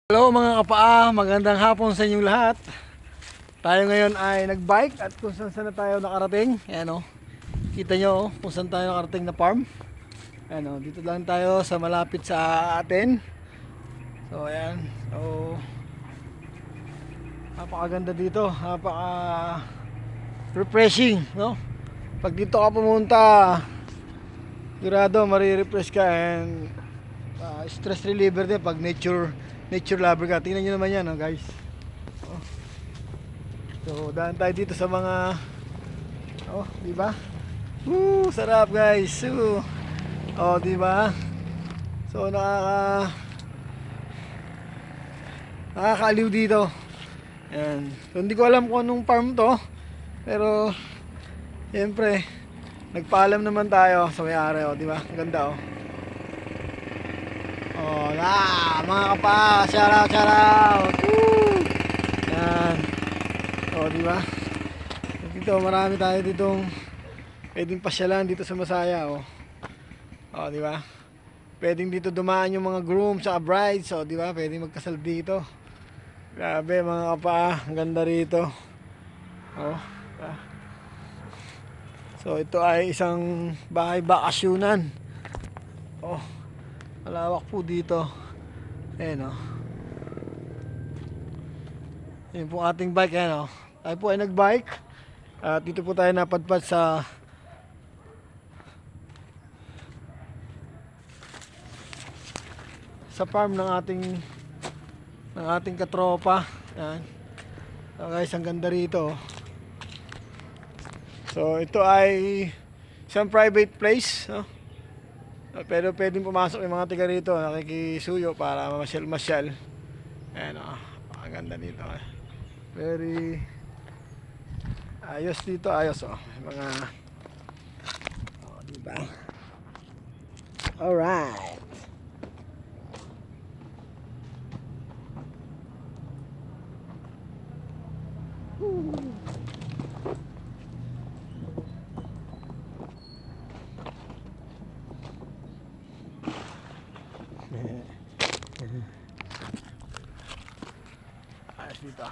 Hello mga kapaa, magandang hapon sa inyong lahat. Tayo ngayon ay nagbike at kung saan na tayo nakarating. Ayan o, kita nyo kung saan tayo nakarating na farm. Ayan o, dito lang tayo sa malapit sa atin. So ayan, so napakaganda dito, napaka refreshing, no? Pag dito ka pumunta, sigurado marirefresh ka and stress reliever din pag nature lover ka. Tingnan nyo naman yan, oh, guys. Oh. So daan tayo dito sa mga di ba? Sarap guys. Di ba? So nakakaaliw dito. Yan. So hindi ko alam kung anong farm to, pero siyempre nagpaalam naman tayo sa may-ari, di ba? Ang ganda, mga kapa, shout out. Woo! Yan. Di ba? Dito marami tayo ditong pwedeng pasyalan dito sa Masaya, di ba? Pwedeng dito dumaan yung mga grooms sa brides, di ba? Pwedeng magkasal dito. Grabe mga kapa, ang ganda rito. So ito ay isang bahay bakasyunan. Malawak po dito. Ayan Yun po ating bike. Ayan tayo po ay nagbike. At dito po tayo napadpad sa farm ng ating katropa. Ayan. So guys, ang ganda rito. So ito ay isang private place, pero pwedeng pumasok yung mga tiga rito, nakikisuyo para mamasyal-masyal. Ayan ang ganda dito. Very ayos dito, ayos mga diba? Alright. Ayos dito.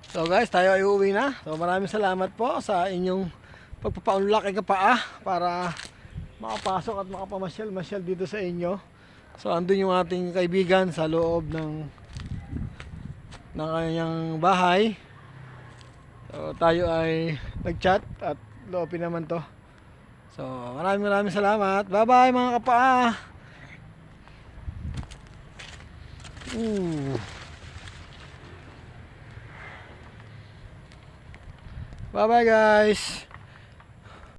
So guys, tayo ay uuwi na. So maraming salamat po sa inyong pagpapaunlak kay kapaa para makapasok at makapamasyal-masyal dito sa inyo. So andun yung ating kaibigan sa loob ng kanyang bahay. So tayo ay nag-chat at loopin naman to. So maraming salamat. Bye bye mga kapaa. Bye bye guys.